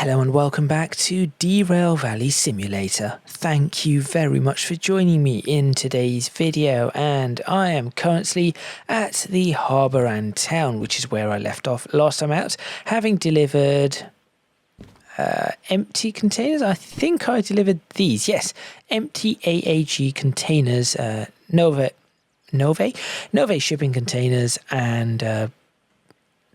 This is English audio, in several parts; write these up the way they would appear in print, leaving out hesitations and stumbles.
Hello and welcome back to Derail Valley Simulator. Thank you very much for joining me in today's video, and I am currently at the harbour and town, which is where I left off last time out, having delivered empty containers. I think I delivered these, yes, empty AAG containers, Nove shipping containers, and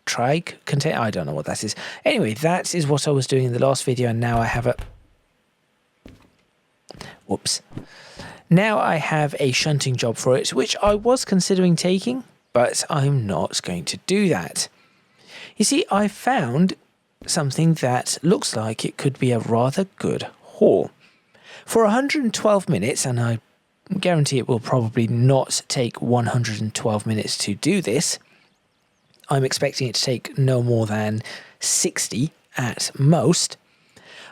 Trike container. I don't know what that is. Anyway, that is what I was doing in the last video, and now I have a now I have a shunting job for it, which I was considering taking, but I'm not going to do that. You see, I found something that looks like it could be a rather good haul. For 112 minutes, and I guarantee it will probably not take 112 minutes to do this, I'm expecting it to take no more than 60 at most,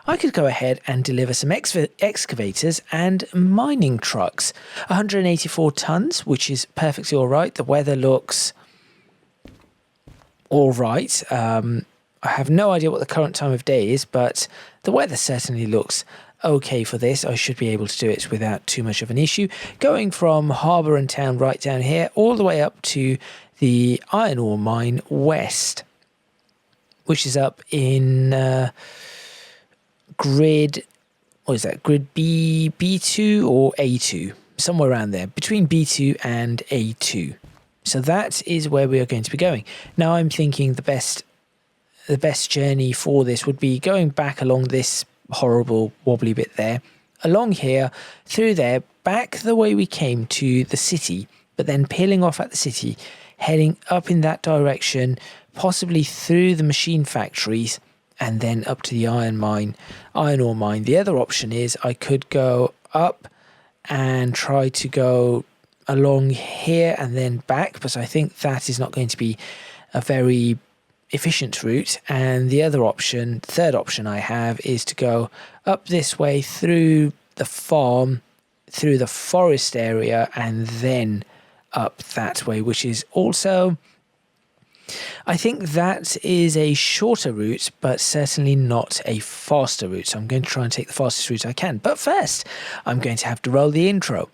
I could go ahead and deliver some excavators and mining trucks. 184 tons, which is perfectly all right. The weather looks all right. I have no idea what the current time of day is, but the weather certainly looks okay for this. I should be able to do it without too much of an issue. Going from harbour and town right down here all the way up to the iron ore mine west, which is up in grid, what is that, grid B2 or A2, somewhere around there, between B2 and A2. So that is where we are going to be going. Now I'm thinking the best journey for this would be going back along this horrible wobbly bit there, along here, through there, back the way we came to the city, but then peeling off at the city, heading up in that direction, possibly through the machine factories, and then up to the iron ore mine. The other option is I could go up and try to go along here and then back, but I think that is not going to be a very efficient route. And the other option, third option I have, is to go up this way through the farm, through the forest area, and then up that way, which is also, I think that is a shorter route, but certainly not a faster route. So I'm going to try and take the fastest route I can. But first, I'm going to have to roll the intro,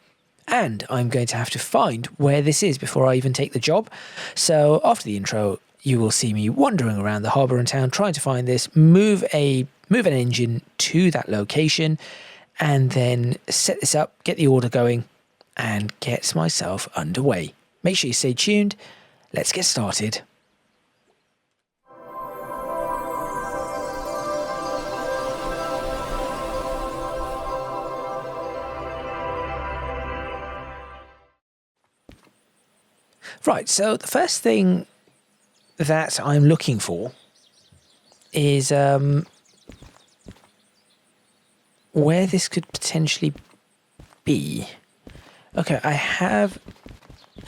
and I'm going to have to find where this is before I even take the job. So after the intro, you will see me wandering around the harbour and town trying to find this, move an engine to that location, and then set this up, get the order going, and get myself underway. Make sure you stay tuned. Let's get started. Right, so the first thing that I'm looking for is where this could potentially be. Okay, I have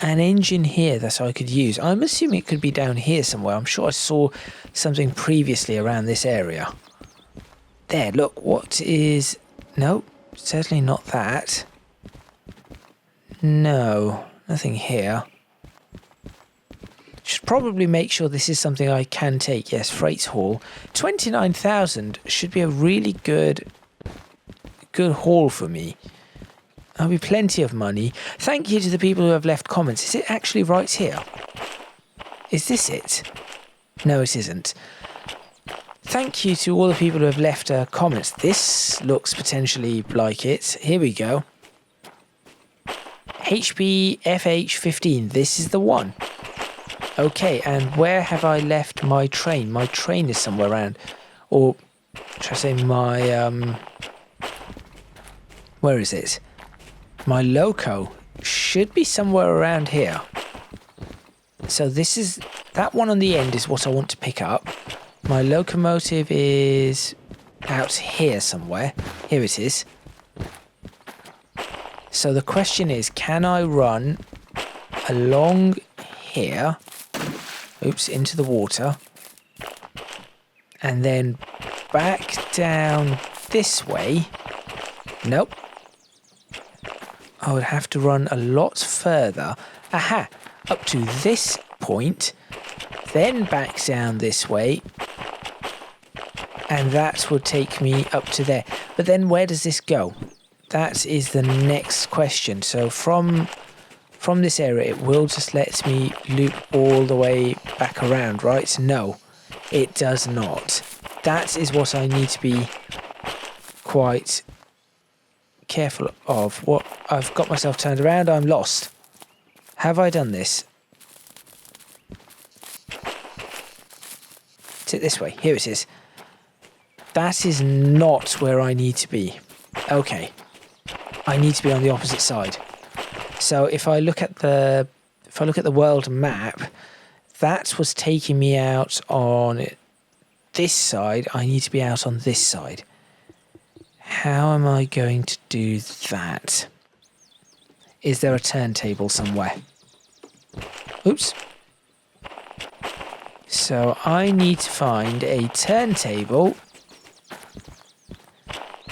an engine here that I could use. I'm assuming it could be down here somewhere. I'm sure I saw something previously around this area. There, look, what is... No, certainly not that. No, nothing here. Should probably make sure this is something I can take. Yes, freight haul. 29,000 should be a really good haul for me. That'll be plenty of money. Thank you to the people who have left comments. Is it actually right here? Is this it? No, it isn't. Thank you to all the people who have left comments. This looks potentially like it. Here we go. HP FH15. This is the one. Okay, and where have I left my train? My train is somewhere around. Or, should I say my, where is it? My loco should be somewhere around here. So this is, that one on the end is what I want to pick up. My locomotive is out here somewhere. Here it is. So the question is, can I run along here, oops, into the water, and then back down this way? Nope. I would have to run a lot further. Aha! Up to this point, then back down this way, And that will take me up to there. But then where does this go? That is the next question. So from this area, it will just let me loop all the way back around, right? No, it does not. That is what I need to be quite careful of. What I've got myself turned around, I'm lost. Have I done this? Is it this way? Here it is. That is not where I need to be. Okay. I need to be on the opposite side. So if I look at the world map, that was taking me out on this side. I need to be out on this side. How am I going to do that? Is there a turntable somewhere? Oops. So I need to find a turntable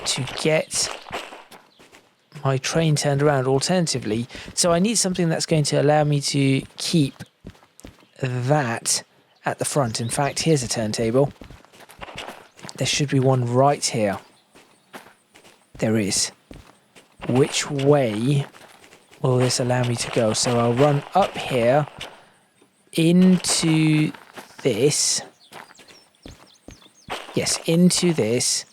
to get my train turned around alternatively. So I need something that's going to allow me to keep that at the front. In fact, here's a turntable. There should be one right here. There is. Which way will this allow me to go? So I'll run up here into this. Yes, into this.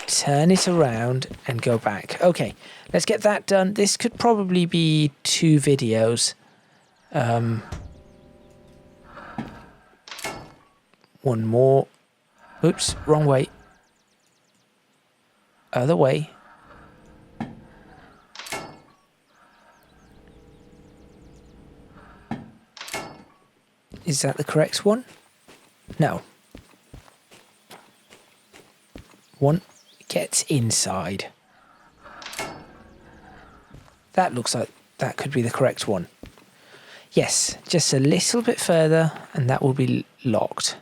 Turn it around and go back. Okay, let's get that done. This could probably be 2 videos. One more. Oops, wrong way. Other way. Is that the correct one? No. One gets inside. That looks like that could be the correct one. Yes, just a little bit further and that will be locked.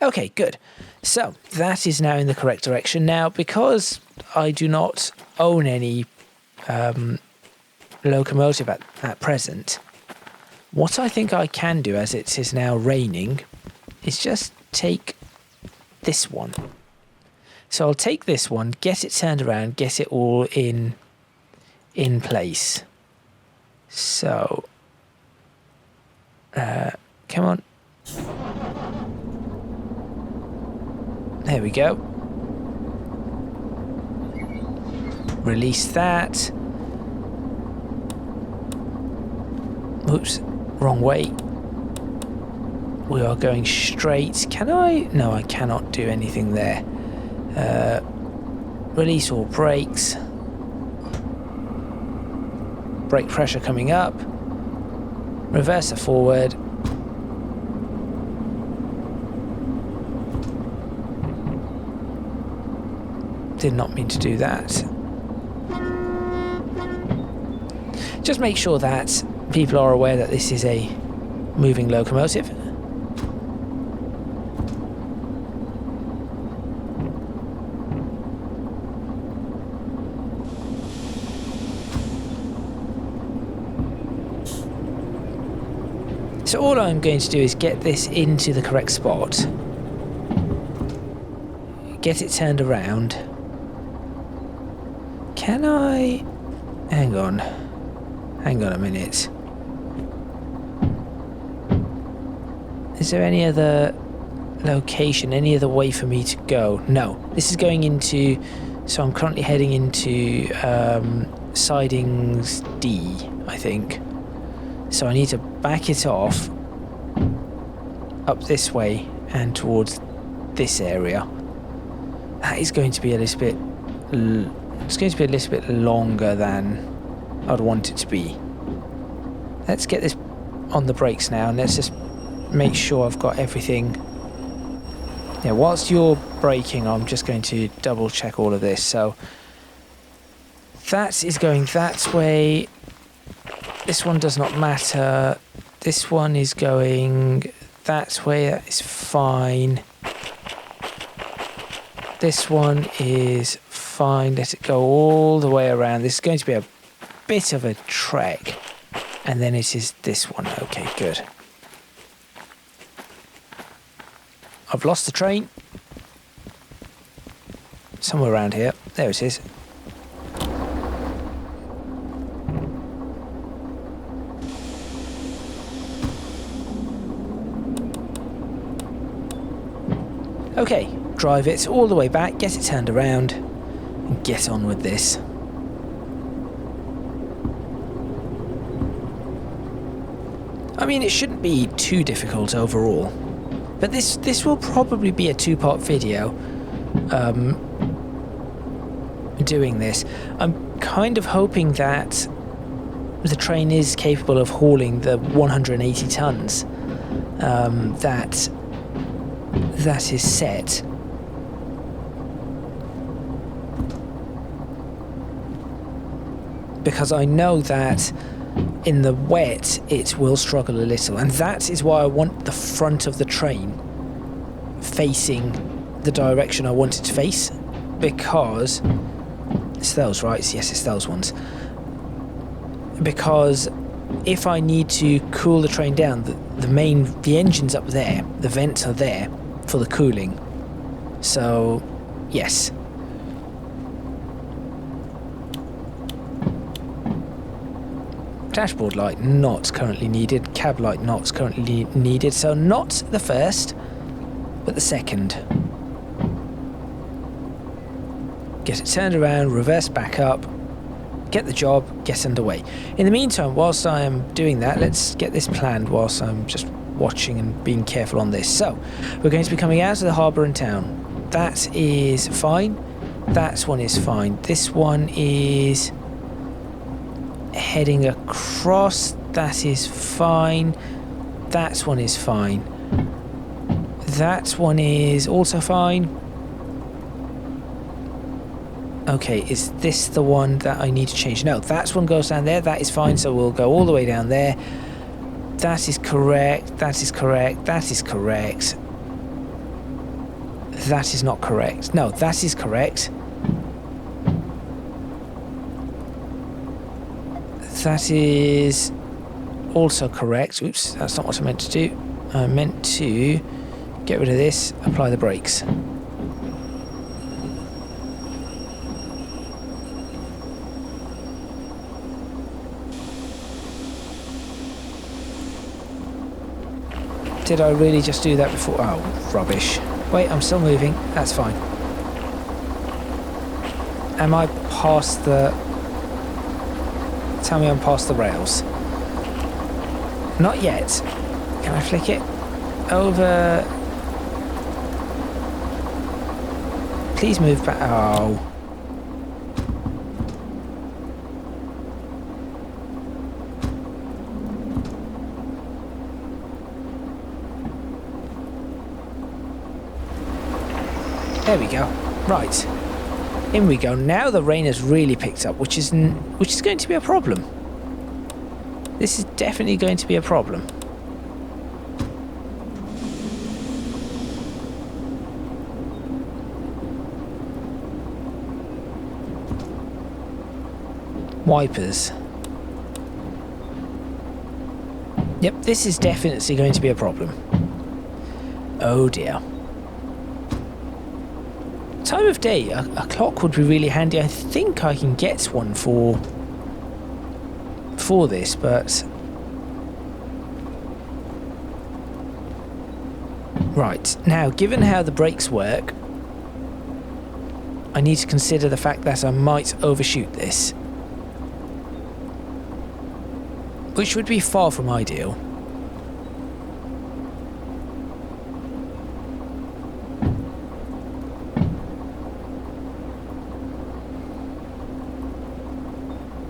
Okay, good. So that is now in the correct direction. Now, because I do not own any locomotive at present, what I think I can do, as it is now raining, is just take this one. So I'll take this one, get it turned around, get it all in place. So, come on. There we go. Release that. Oops, wrong way. We are going straight. Can I? No, I cannot do anything there. Release all brakes. Brake pressure coming up. Reverser forward. Did not mean to do that. Just make sure that people are aware that this is a moving locomotive. So all I'm going to do is get this into the correct spot, get it turned around. Can I? Hang on a minute. Is there any other location, any other way for me to go? No, this is going into, so I'm currently heading into sidings D, I think. So I need to back it off up this way and towards this area. That is going to be a little bit, it's going to be a little bit longer than I'd want it to be. Let's get this on the brakes now and let's just make sure I've got everything. Yeah, whilst you're braking, I'm just going to double check all of this. So that is going that way. This one does not matter. This one is going that way. That is fine. This one is fine. Let it go all the way around. This is going to be a bit of a trek. And then it is this one. Okay, good. I've lost the train. Somewhere around here. There it is. Okay, drive it all the way back, get it turned around, and get on with this. I mean, it shouldn't be too difficult overall, but this will probably be a two-part video doing this. I'm kind of hoping that the train is capable of hauling the 180 tons that is set. Because I know that in the wet it will struggle a little, and that is why I want the front of the train facing the direction I want it to face, because it's those, right? Yes, it's those ones. Because if I need to cool the train down, the engine's up there, the vents are there for the cooling. So, yes. Dashboard light not currently needed, cab light not currently needed, so not the first, but the second. Get it turned around, reverse back up, get the job, get underway. In the meantime, whilst I am doing that, let's get this planned whilst I'm just watching and being careful on this. So, we're going to be coming out of the harbour and town. That is fine. That one is fine. This one is heading across. That is fine. That one is fine. That one is also fine. Okay, is this the one that I need to change? No, that one goes down there. That is fine, so we'll go all the way down there. That is correct. That is correct. That is correct. That is not correct. No, that is correct. That is also correct. Oops, that's not what I meant to do. I meant to get rid of this, apply the brakes. Did I really just do that before? Oh, rubbish. Wait, I'm still moving. That's fine. Am I past the... Tell me I'm past the rails. Not yet. Can I flick it? Over... Please move back. Oh. There we go. Right. In we go. Now the rain has really picked up, which is going to be a problem. This is definitely going to be a problem. Wipers. Yep, this is definitely going to be a problem. Oh dear. Time of day, a clock would be really handy. I think I can get one for this, but right now, given how the brakes work, I need to consider the fact that I might overshoot this, which would be far from ideal.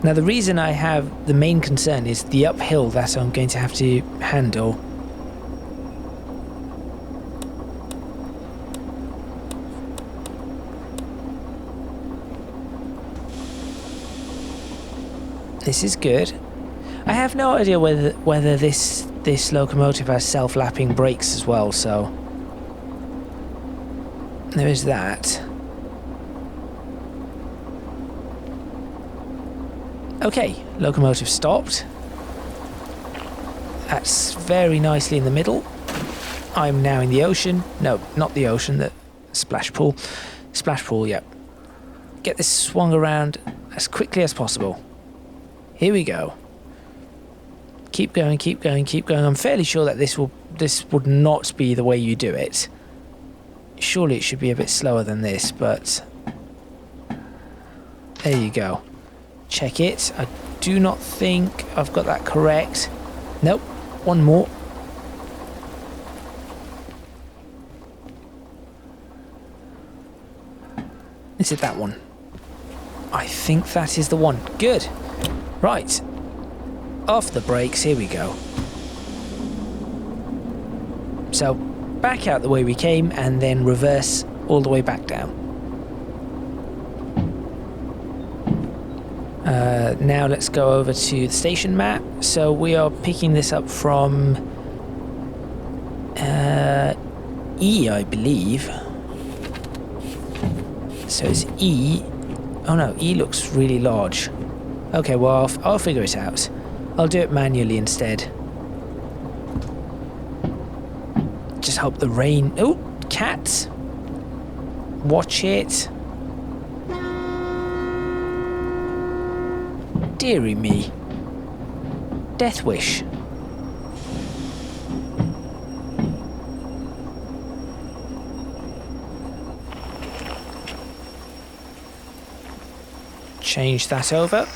Now the reason I have the main concern is the uphill that I'm going to have to handle. This is good. I have no idea whether this locomotive has self-lapping brakes as well, so there is that. Okay, locomotive stopped. That's very nicely in the middle. I'm now in the ocean. No, not the ocean, the splash pool. Splash pool, yep. Get this swung around as quickly as possible. Here we go. Keep going, keep going, keep going. I'm fairly sure that this would not be the way you do it. Surely it should be a bit slower than this, but there you go. Check it. I do not think I've got that correct. Nope. One more. Is it that one? I think that is the one. Good. Right. Off the brakes. Here we go. So, back out the way we came and then reverse all the way back down. Now let's go over to the station map. So we are picking this up from E, I believe. So it's E. Oh no, E looks really large. Okay, well, I'll figure it out. I'll do it manually instead. Just hope the rain... Oh, cats! Watch it. Dearie me. Death wish. Change that over.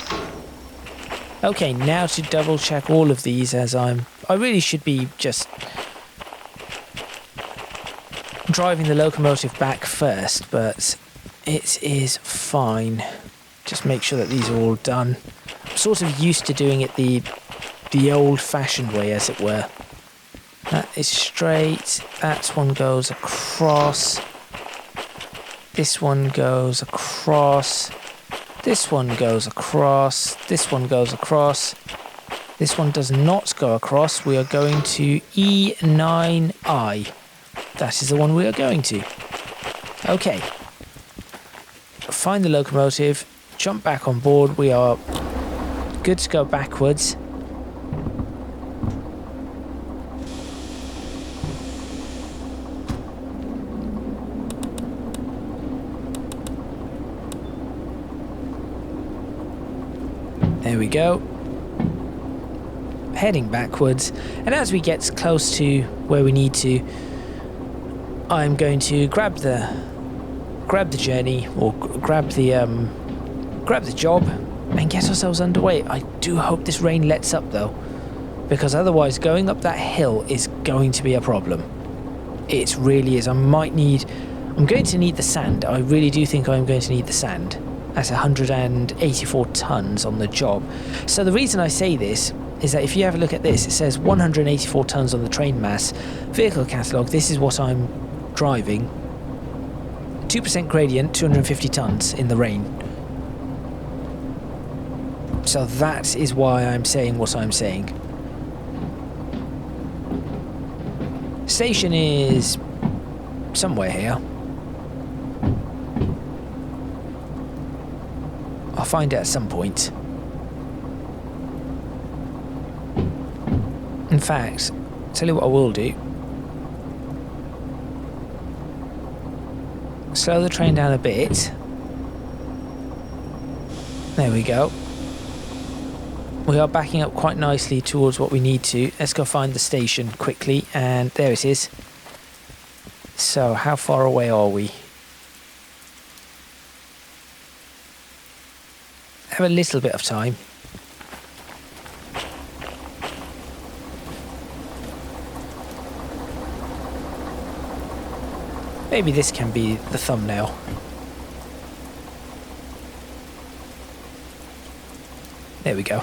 Okay, now to double check all of these as I really should be just driving the locomotive back first, but it is fine. Just make sure that these are all done. I'm sort of used to doing it the old-fashioned way, as it were. That is straight. That one goes across. This one goes across. This one goes across. This one goes across. This one does not go across. We are going to E9I. That is the one we are going to. Okay. Find the locomotive. Jump back on board. We are good to go backwards. There we go. Heading backwards, and as we get close to where we need to, I'm going to grab the journey, or grab the job and get ourselves underway. I do hope this rain lets up though, because otherwise going up that hill is going to be a problem. It really is. I'm going to need the sand. I really do think I'm going to need the sand. That's 184 tons on the job. So the reason I say this is that if you have a look at this, it says 184 tons on the train mass. Vehicle catalogue, this is what I'm driving. 2% gradient, 250 tons in the rain. So that is why I'm saying what I'm saying. Station is somewhere here. I'll find it at some point. In fact, tell you what I will do. Slow the train down a bit. There we go. We are backing up quite nicely towards what we need to. Let's go find the station quickly, and there it is. So, how far away are we? Have a little bit of time. Maybe this can be the thumbnail. There we go.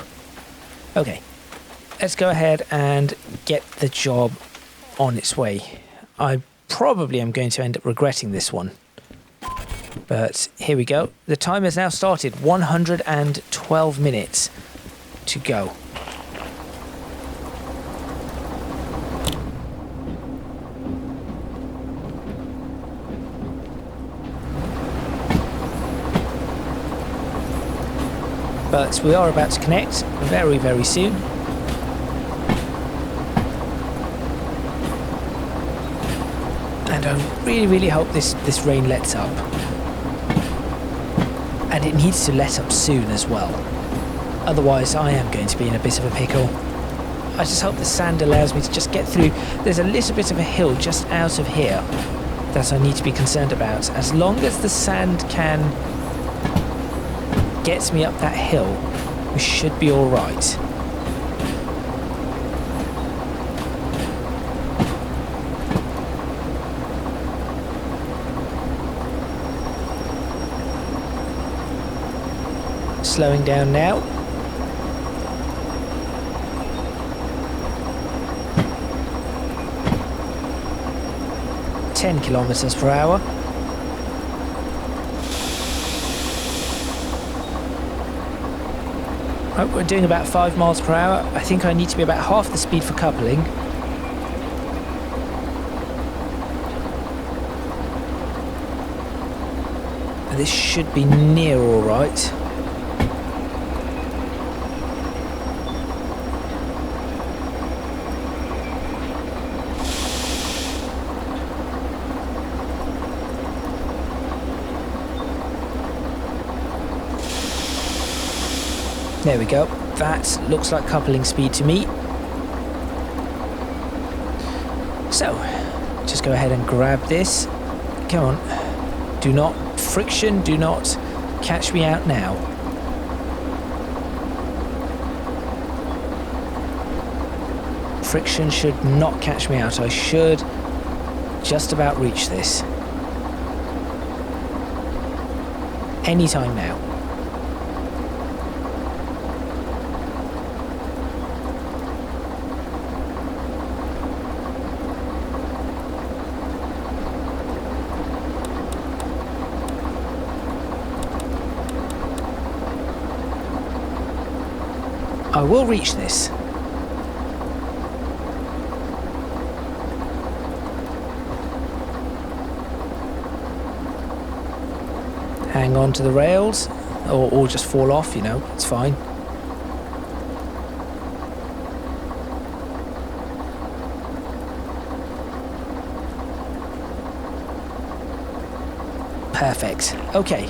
Okay, let's go ahead and get the job on its way. I probably am going to end up regretting this one. But here we go. The time has now started. 112 minutes to go. But we are about to connect very, very soon. And I really hope this rain lets up. And it needs to let up soon as well. Otherwise I am going to be in a bit of a pickle. I just hope the sand allows me to just get through. There's a little bit of a hill just out of here that I need to be concerned about. As long as the sand can get me up that hill, we should be all right. Slowing down now. (10 kilometers per hour). Right, we're doing about 5 miles per hour. I think I need to be about half the speed for coupling. This should be near all right. There we go. That looks like coupling speed to me. So, just go ahead and grab this. Come on. Do not friction, do not catch me out now. Friction should not catch me out. I should just about reach this. Anytime now. I will reach this. Hang on to the rails, or just fall off, you know, it's fine. Perfect. Okay.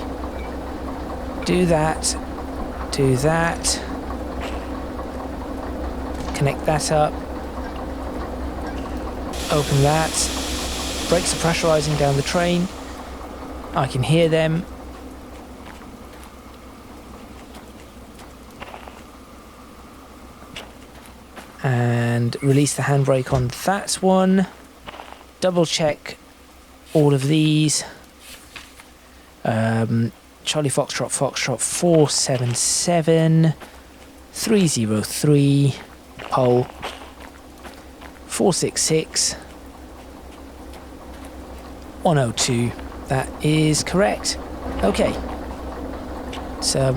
Do that. Do that. Connect that up. Open that. Brakes are pressurizing down the train. I can hear them. And release the handbrake on that one. Double check all of these. Charlie Foxtrot, Foxtrot 477 303. Pole 466 102. That is correct. Okay, so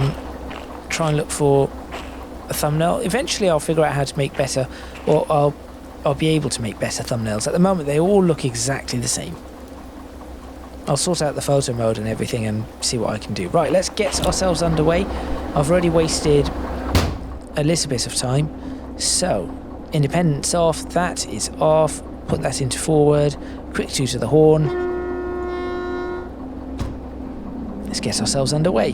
try and look for a thumbnail. Eventually I'll figure out how to make better, or I'll be able to make better thumbnails. At the moment they all look exactly the same. I'll sort out the photo mode and everything and see what I can do. Right, let's get ourselves underway. I've already wasted a little bit of time. So, independence off, that is off, put that into forward, quick 2 to the horn. Let's get ourselves underway.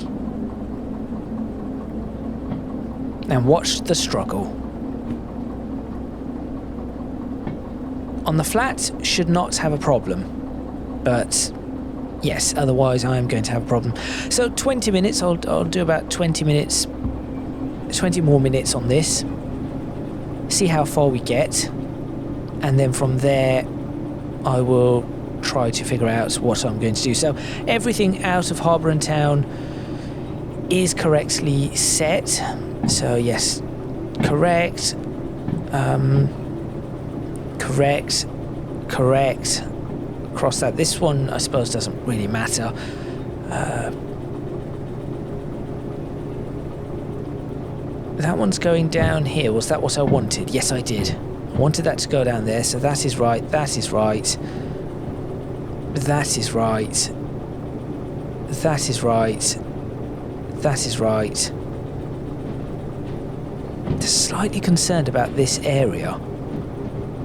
And watch the struggle. On the flat, should not have a problem, but yes, otherwise I am going to have a problem. So 20 minutes, I'll do about 20 minutes, 20 more minutes on this. See how far we get, and then from there I will try to figure out what I'm going to do. So everything out of Harbour and Town is correctly set. So yes, correct, correct, correct, cross that. This one I suppose doesn't really matter. That one's going down here. Was that what I wanted? Yes, I did. I wanted that to go down there, so that is right, that is right. That is right. That is right. That is right. Just slightly concerned about this area.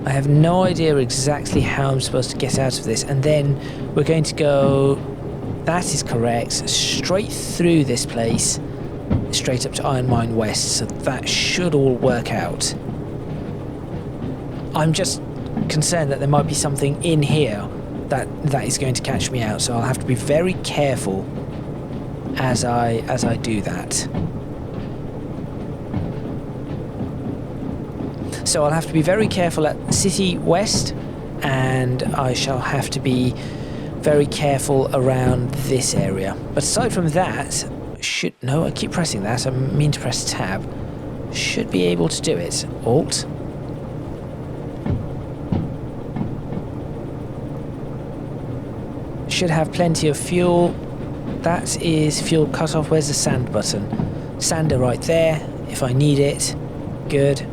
I have no idea exactly how I'm supposed to get out of this. And then we're going to go, that is correct, straight through this place, straight up to Iron Mine West. So that should all work out. I'm just concerned that there might be something in here that is going to catch me out. So I'll have to be very careful as I do that. So I'll have to be very careful at City West, and I shall have to be very careful around this area. But aside from that, no, I keep pressing that. I mean to press tab. Should be able to do it. Alt. Should have plenty of fuel. That is fuel cutoff. Where's the sand button? Sander right there if I need it. Good.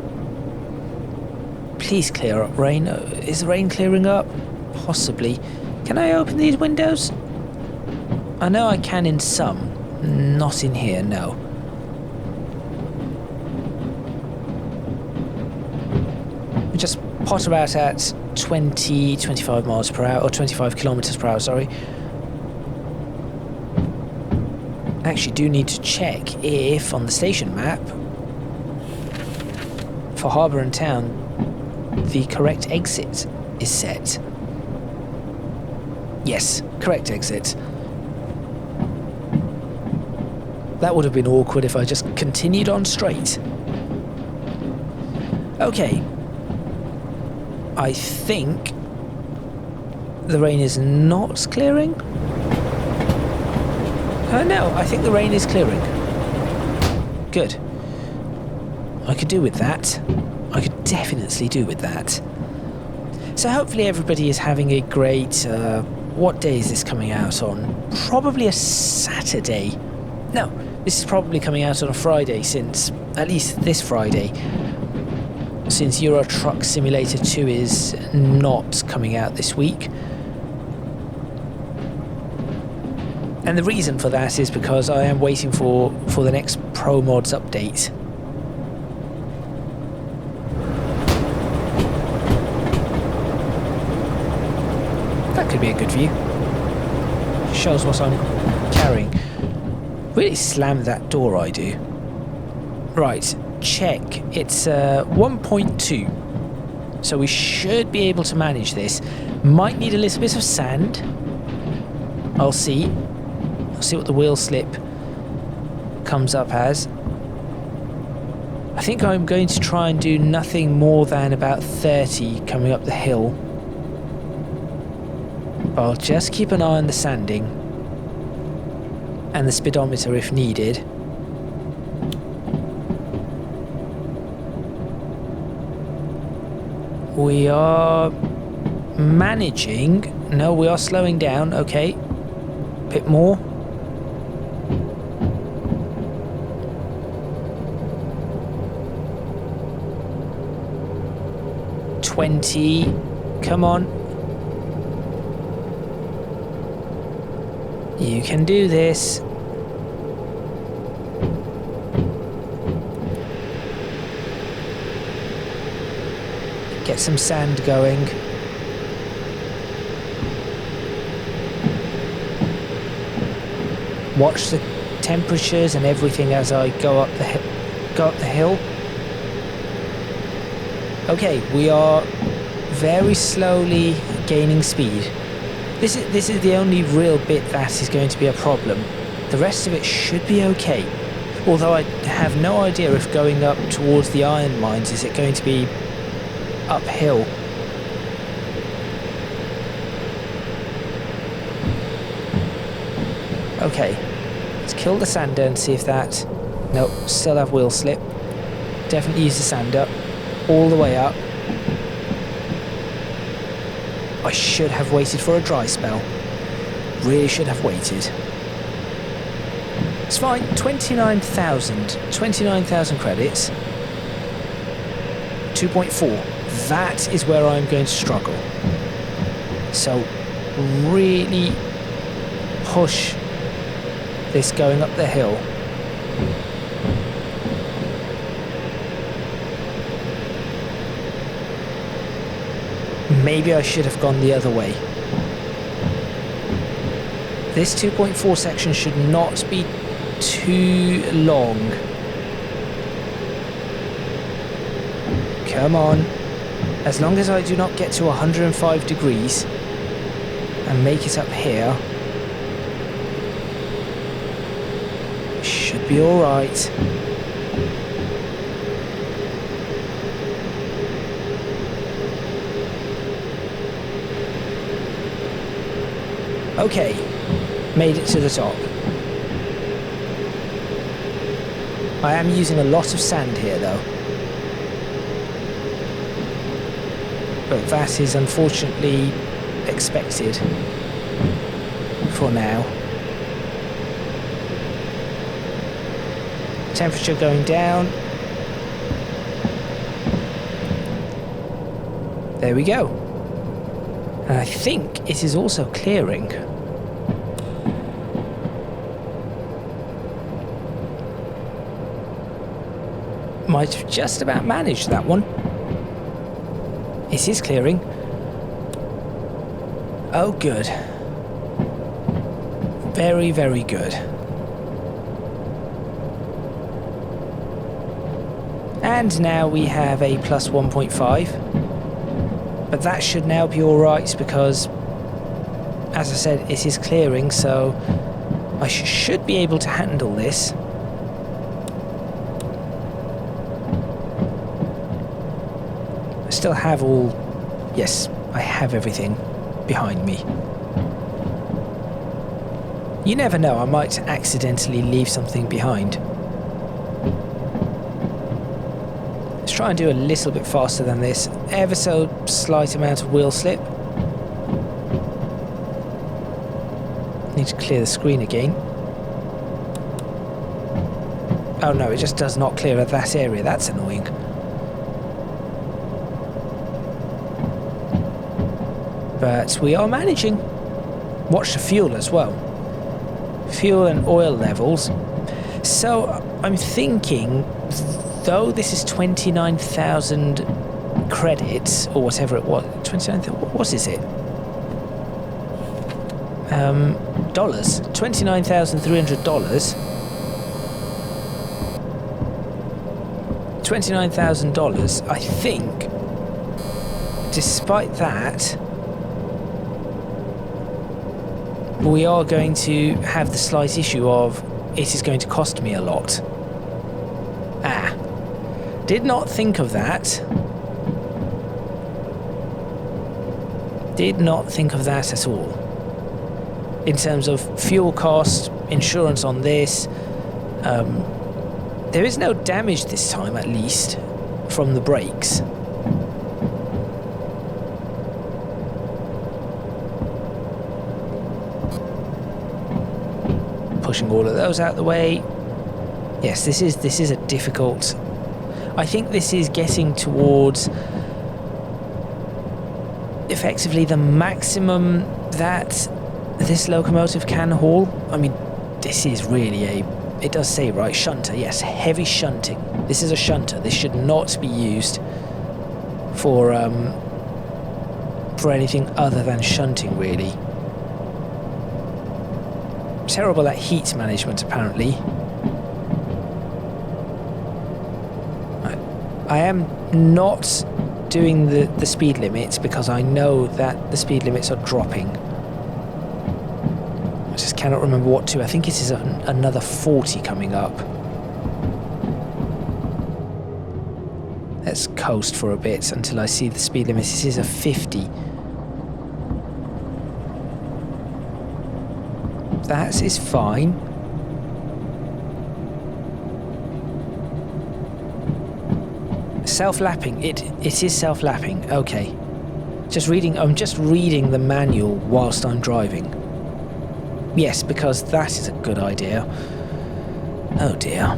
Please clear up, rain. Is the rain clearing up? Possibly. Can I open these windows? I know I can in some. Not in here, no. We just potter about at 25 miles per hour, or 25 kilometers per hour, sorry. I actually do need to check if on the station map for harbour and town the correct exit is set. Yes, correct exit. That would have been awkward if I just continued on straight. Okay. I think the rain is not clearing. No, I think the rain is clearing. Good. I could do with that. I could definitely do with that. So hopefully everybody is having a great... what day is this coming out on? Probably a Saturday. No, this is probably coming out on a Friday, since... at least this Friday. Since Euro Truck Simulator 2 is not coming out this week. And the reason for that is because I am waiting for the next Pro Mods update. That could be a good view. Shows what I'm carrying. Really slam that door, I do. Right, check. It's 1.2. So we should be able to manage this. Might need a little bit of sand. I'll see. I'll see what the wheel slip comes up as. I think I'm going to try and do nothing more than about 30 coming up the hill. But I'll just keep an eye on the sanding and the speedometer if needed. We are managing. No, we are slowing down. Okay. Bit more. Come on. You can do this. Get some sand going. Watch the temperatures and everything as I go up the hill. Okay, we are very slowly gaining speed. This is the only real bit that is going to be a problem. The rest of it should be okay. Although I have no idea if going up towards the iron mines, is it going to be uphill? Okay, let's kill the sander and see if that... Nope, still have wheel slip. Definitely use the sander. All the way up. I should have waited for a dry spell. Really should have waited. It's fine, 29,000 credits. 2.4. That is where I'm going to struggle. So, really push this going up the hill. Maybe I should have gone the other way. This 2.4 section should not be too long. Come on. As long as I do not get to 105 degrees and make it up here, should be all right. Okay, made it to the top. I am using a lot of sand here though. But that is unfortunately expected for now. Temperature going down. There we go. And I think it is also clearing. Might have just about managed that one. It is clearing. Oh, good. Very, very good. And now we have a plus 1.5. But that should now be alright because, as I said, it is clearing, so I should be able to handle this. I still have all... Yes, I have everything behind me. You never know, I might accidentally leave something behind. Let's try and do a little bit faster than this. Ever so slight amount of wheel slip. Need to clear the screen again. Oh no, it just does not clear that area. That's annoying. But we are managing. Watch the fuel as well. Fuel and oil levels. So I'm thinking, though this is 29,000 credits or whatever it was, 29,000. What is it? Dollars. $29,300. $29,000. I think, despite that, we are going to have the slight issue of it is going to cost me a lot. Ah, did not think of that. Did not think of that at all. In terms of fuel cost, insurance on this, there is no damage this time, at least, from the brakes. Pushing all of those out the way. Yes, this is a difficult... I think this is getting towards effectively the maximum that this locomotive can haul. I mean, this is really a... It does say, right, shunter. Yes, heavy shunting. This is a shunter. This should not be used for anything other than shunting, really. Terrible at heat management, apparently. I am not doing the speed limits because I know that the speed limits are dropping. I just cannot remember what to. I think it is another 40 coming up. Let's coast for a bit until I see the speed limit. This is a 50. That is fine. Self-lapping. It is self-lapping. Okay. I'm just reading the manual whilst I'm driving. Yes, because that is a good idea. Oh dear.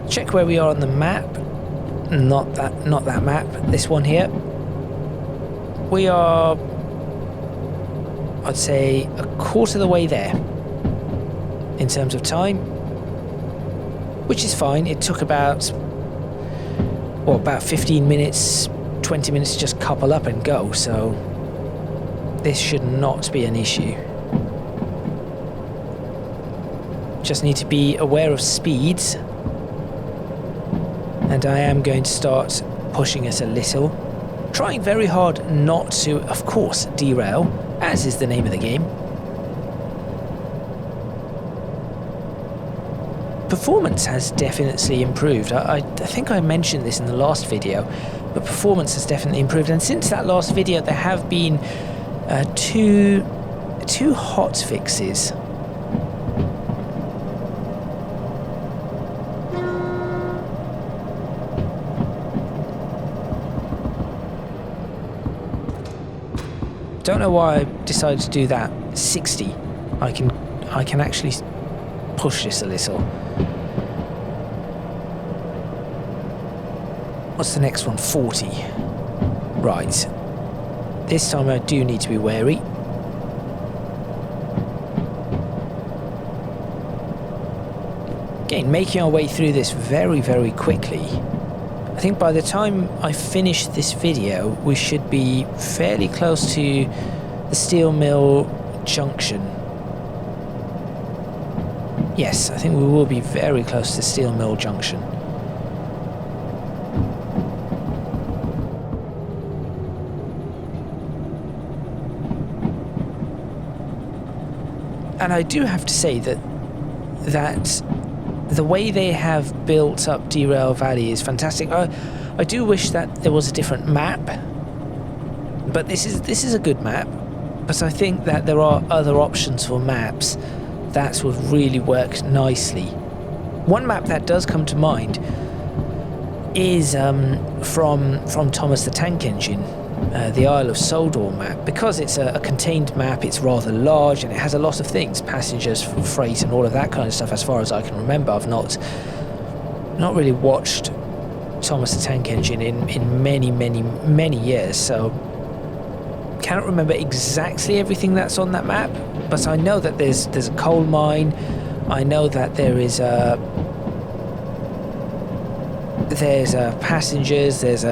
Check where we are on the map. Not that map. This one here. We are, I'd say, a quarter of the way there in terms of time, which is fine. It took about 15 minutes 20 minutes to just couple up and go, so this should not be an issue. Just need to be aware of speeds, and I am going to start pushing it a little, trying very hard not to, of course, derail, as is the name of the game. Performance has definitely improved. I think I mentioned this in the last video, but performance has definitely improved, and since that last video there have been two hot fixes. Don't know why I decided to do that. 60. I can actually push this a little. What's the next one? 40. Right. This time I do need to be wary. Again, making our way through this very, very quickly. I think by the time I finish this video, we should be fairly close to the steel mill junction. Yes, I think we will be very close to the steel mill junction. And I do have to say that the way they have built up Derail Valley is fantastic. I do wish that there was a different map, but this is a good map. But I think that there are other options for maps that would really work nicely. One map that does come to mind is from Thomas the Tank Engine, the Isle of Sodor map. Because it's a contained map, it's rather large and it has a lot of things, passengers, freight and all of that kind of stuff. As far as I can remember, I've not really watched Thomas the Tank Engine in many years, so cannot remember exactly everything that's on that map. But I know that there's a coal mine. I know that there's passengers, there's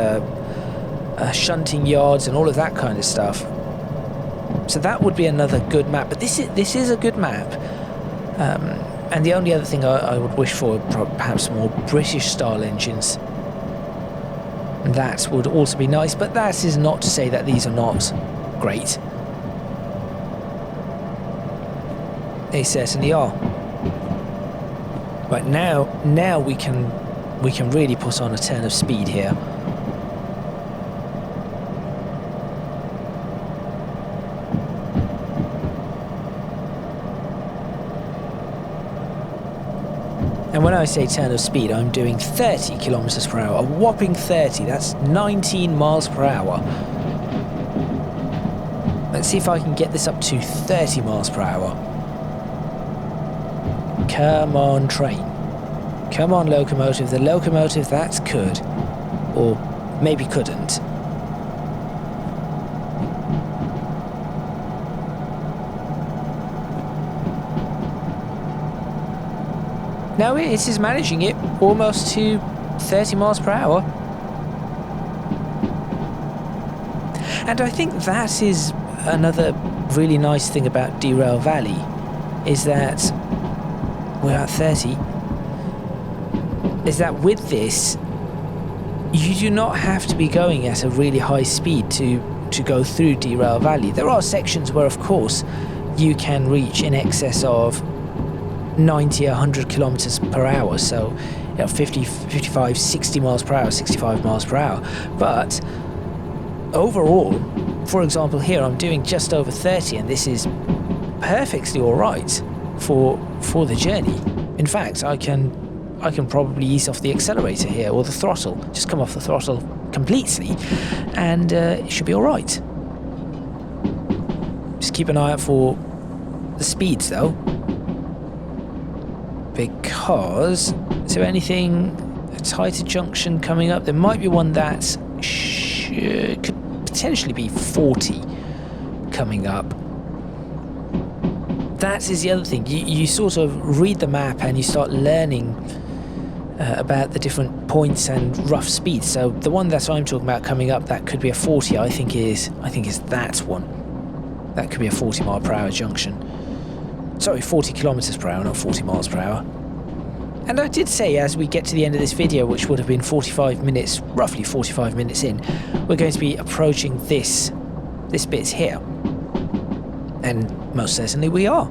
shunting yards and all of that kind of stuff. So that would be another good map. But this is a good map. And the only other thing I would wish for perhaps more British style engines. That would also be nice, but that is not to say that these are not great. They certainly are. Right, now we can really put on a turn of speed here. And when I say turn of speed, I'm doing 30 kilometers per hour, a whopping 30. That's 19 miles per hour. Let's see if I can get this up to 30 miles per hour. Come on, train. Come on, locomotive. The locomotive that could, or maybe couldn't. Now it is managing it almost to 30 miles per hour. And I think that is another really nice thing about Derail Valley, is that we're at 30, is that with this, you do not have to be going at a really high speed to go through Derail Valley. There are sections where, of course, you can reach in excess of 90, 100 kilometers per hour, so 50, 55, 60 miles per hour, 65 miles per hour. But overall, for example, here I'm doing just over 30, and this is perfectly all right for the journey. In fact, I can probably ease off the accelerator here, or the throttle, just come off the throttle completely, and it should be all right. Just keep an eye out for the speeds though, because is there anything, a tighter junction coming up? There might be one that could potentially be 40 coming up. That is the other thing. You sort of read the map and you start learning about the different points and rough speeds. So the one that I'm talking about coming up, that could be a 40. I think is that one. That could be a 40 mile per hour junction. Sorry, 40 kilometers per hour, not 40 miles per hour. And I did say as we get to the end of this video, which would have been 45 minutes, roughly 45 minutes in, we're going to be approaching this bit here. And most certainly we are.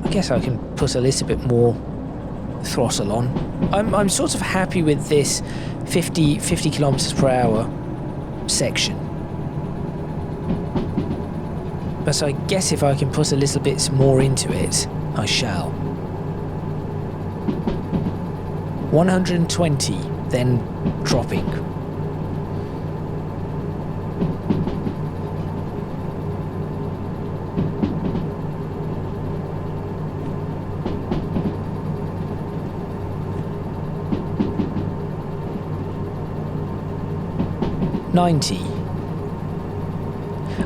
I guess I can put a little bit more throttle on. I'm sort of happy with this 50 kilometers per hour section. But I guess if I can put a little bit more into it, I shall. 120, then dropping.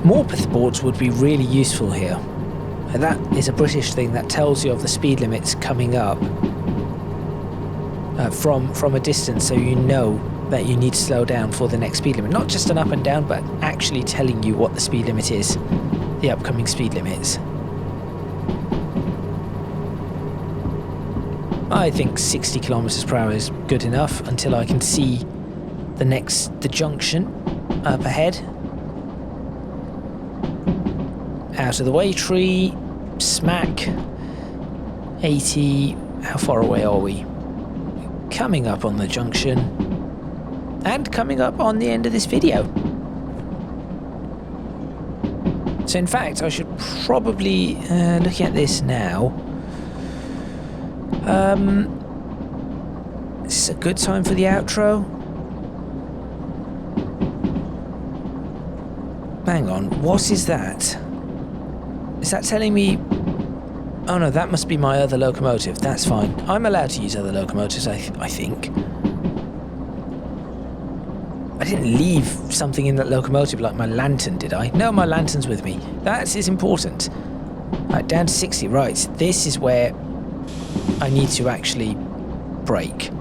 Morpeth boards would be really useful here. And that is a British thing that tells you of the speed limits coming up from a distance, so you know that you need to slow down for the next speed limit. Not just an up and down, but actually telling you what the speed limit is, the upcoming speed limits. I think 60 kilometers per hour is good enough until I can see the junction up ahead. Out of the way tree, smack. 80, how far away are we? Coming up on the junction and coming up on the end of this video. So in fact, I should probably, looking at this now, is this a good time for the outro? Hang on, what is that? Is that telling me... Oh no, that must be my other locomotive. That's fine. I'm allowed to use other locomotives, I think. I didn't leave something in that locomotive like my lantern, did I? No, my lantern's with me. That is important. Right, down to 60. Right, this is where I need to actually brake.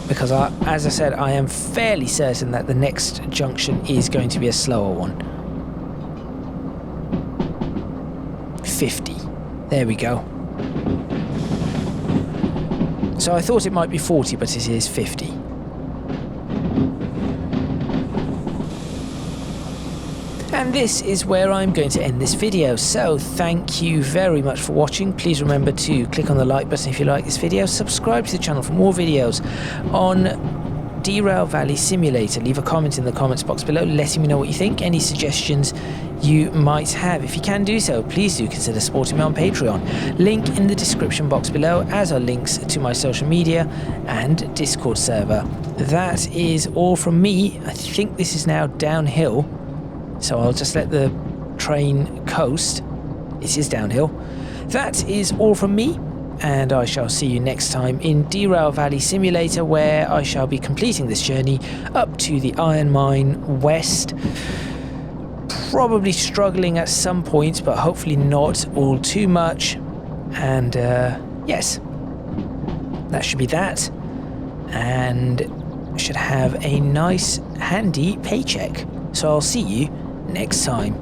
Because, as I said, I am fairly certain that the next junction is going to be a slower one. 50. There we go. So I thought it might be 40, but it is 50. And this is where I'm going to end this video. So thank you very much for watching. Please remember to click on the like button if you like this video. Subscribe to the channel for more videos on Derail Valley Simulator. Leave a comment in the comments box below letting me know what you think, any suggestions you might have. If you can do so, please do consider supporting me on Patreon. Link in the description box below, as are links to my social media and Discord server. That is all from me. I think this is now downhill, so I'll just let the train coast. It is downhill. That is all from me, and I shall see you next time in Derail Valley Simulator, where I shall be completing this journey up to the iron mine west. Probably struggling at some points, but hopefully not all too much. And yes, that should be that, and should have a nice handy paycheck. So I'll see you next time.